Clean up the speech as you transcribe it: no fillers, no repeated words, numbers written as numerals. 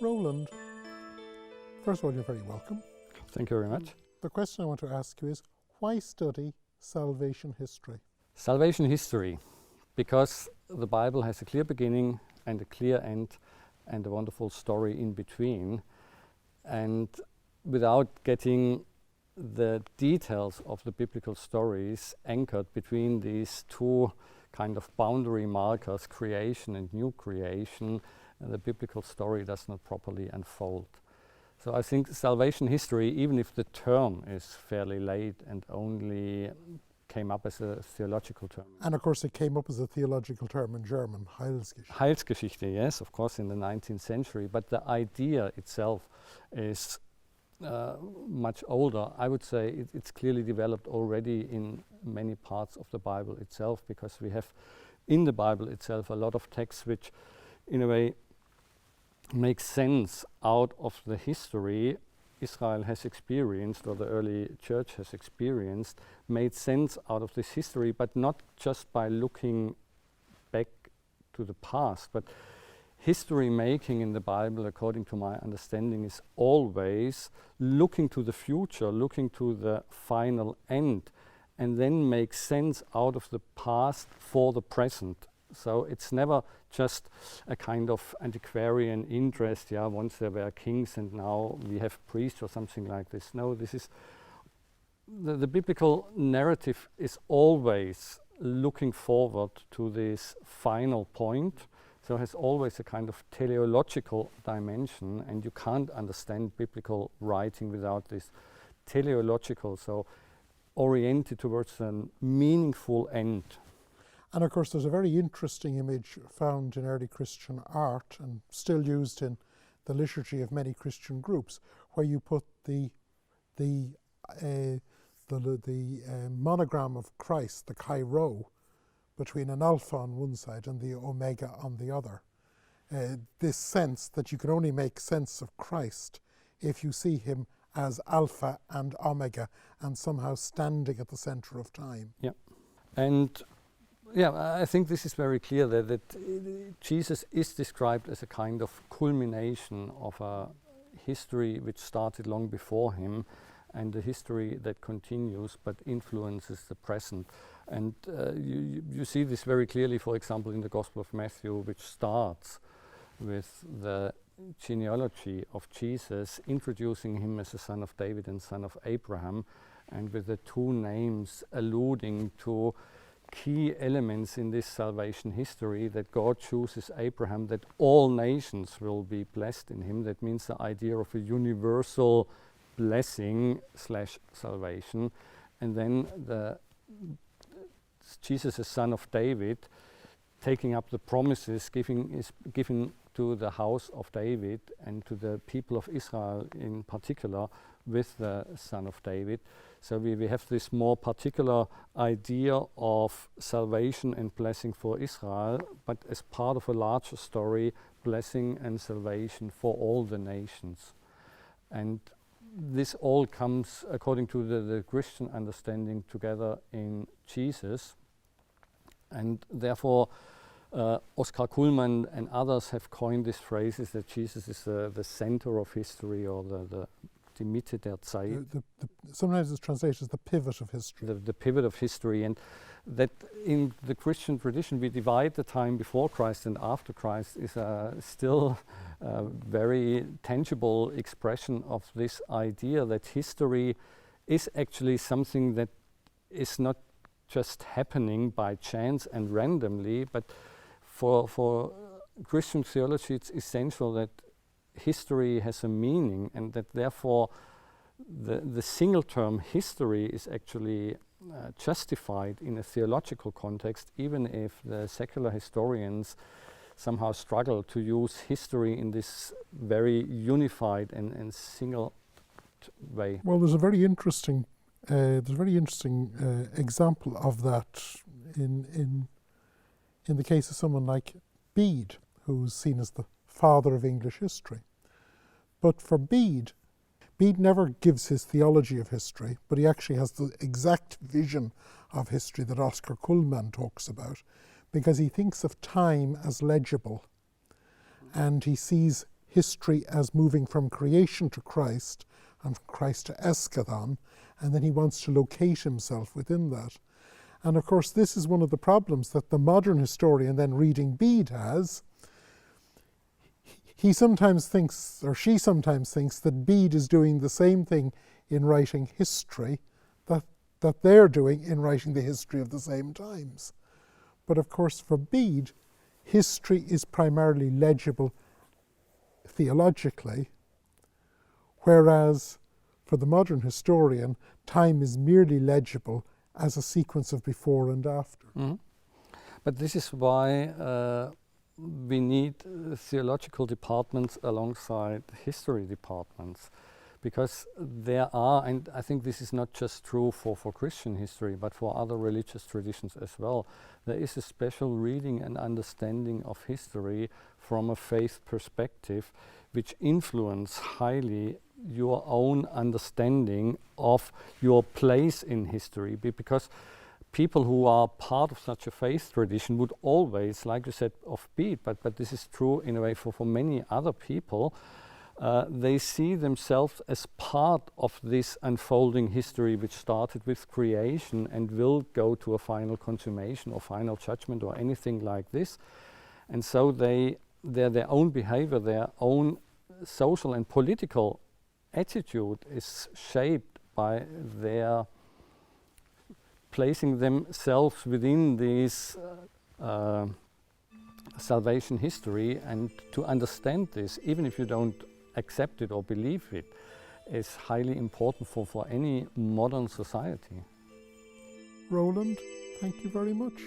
Roland, first of all, you're very welcome. Thank you very much. The question I want to ask you is, why study salvation history? Salvation history, because the Bible has a clear beginning and a clear end and a wonderful story in between. And without getting the details of the biblical stories anchored between these two kind of boundary markers, creation and new creation, the biblical story does not properly unfold. So I think salvation history, even if the term is fairly late and only came up as a theological term. And of course it came up as a theological term in German, Heilsgeschichte. Heilsgeschichte, yes, of course, in the 19th century, but the idea itself is much older. I would say it's clearly developed already in many parts of the Bible itself, because we have in the Bible itself a lot of texts which in a way make sense out of the history Israel has experienced, or the early church has experienced, made sense out of this history, but not just by looking back to the past, but history making in the Bible, according to my understanding, is always looking to the future, looking to the final end, and then make sense out of the past for the present. So it's never just a kind of antiquarian interest, yeah, once there were kings and now we have priests or something like this. No, this is the biblical narrative is always looking forward to this final point. So it has always a kind of teleological dimension, and you can't understand biblical writing without this teleological, so oriented towards a meaningful end. And of course there's a very interesting image found in early Christian art and still used in the liturgy of many Christian groups, where you put the monogram of Christ, the Chi Rho, between an alpha on one side and the omega on the other. This sense that you can only make sense of Christ if you see him as alpha and omega and somehow standing at the center of time. Yeah, and yeah, I think this is very clear that Jesus is described as a kind of culmination of a history which started long before him, and a history that continues but influences the present. And you see this very clearly, for example, in the Gospel of Matthew, which starts with the genealogy of Jesus, introducing him as the son of David and son of Abraham, and with the two names alluding to key elements in this salvation history, that God chooses Abraham, that all nations will be blessed in him. That means the idea of a universal blessing / salvation. And then Jesus, the son of David, taking up the promises given to the house of David and to the people of Israel in particular with the son of David. So we have this more particular idea of salvation and blessing for Israel, but as part of a larger story, blessing and salvation for all the nations. And this all comes, according to the Christian understanding, together in Jesus. And therefore, Oscar Kuhlmann and others have coined these phrases that Jesus is the center of history, or die Mitte der Zeit. Sometimes it's translated as the pivot of history. The pivot of history, and that in the Christian tradition we divide the time before Christ and after Christ is still a very tangible expression of this idea that history is actually something that is not just happening by chance and randomly, but for Christian theology it's essential that history has a meaning, and that therefore the single term history is actually justified in a theological context, even if the secular historians somehow struggle to use history in this very unified and single way. Well, there's a very interesting example of that in the case of someone like Bede, who's seen as the father of English history. But for Bede never gives his theology of history, but he actually has the exact vision of history that Oscar Kuhlmann talks about, because he thinks of time as legible, and he sees history as moving from creation to Christ and from Christ to eschaton, and then he wants to locate himself within that. And of course this is one of the problems that the modern historian then reading Bede has. He sometimes thinks, or she sometimes thinks, that Bede is doing the same thing in writing history that they're doing in writing the history of the same times. But of course for Bede, history is primarily legible theologically, whereas for the modern historian, time is merely legible as a sequence of before and after. Mm-hmm. But this is why we need theological departments alongside history departments, because there are, and I think this is not just true for Christian history, but for other religious traditions as well, there is a special reading and understanding of history from a faith perspective which influence highly your own understanding of your place in history, because people who are part of such a faith tradition would always, like you said, of Bede, but this is true in a way for many other people, they see themselves as part of this unfolding history which started with creation and will go to a final consummation or final judgment or anything like this. And so their own behavior, their own social and political attitude is shaped by their placing themselves within this salvation history. And to understand this, even if you don't accept it or believe it, is highly important for any modern society. Roland, thank you very much.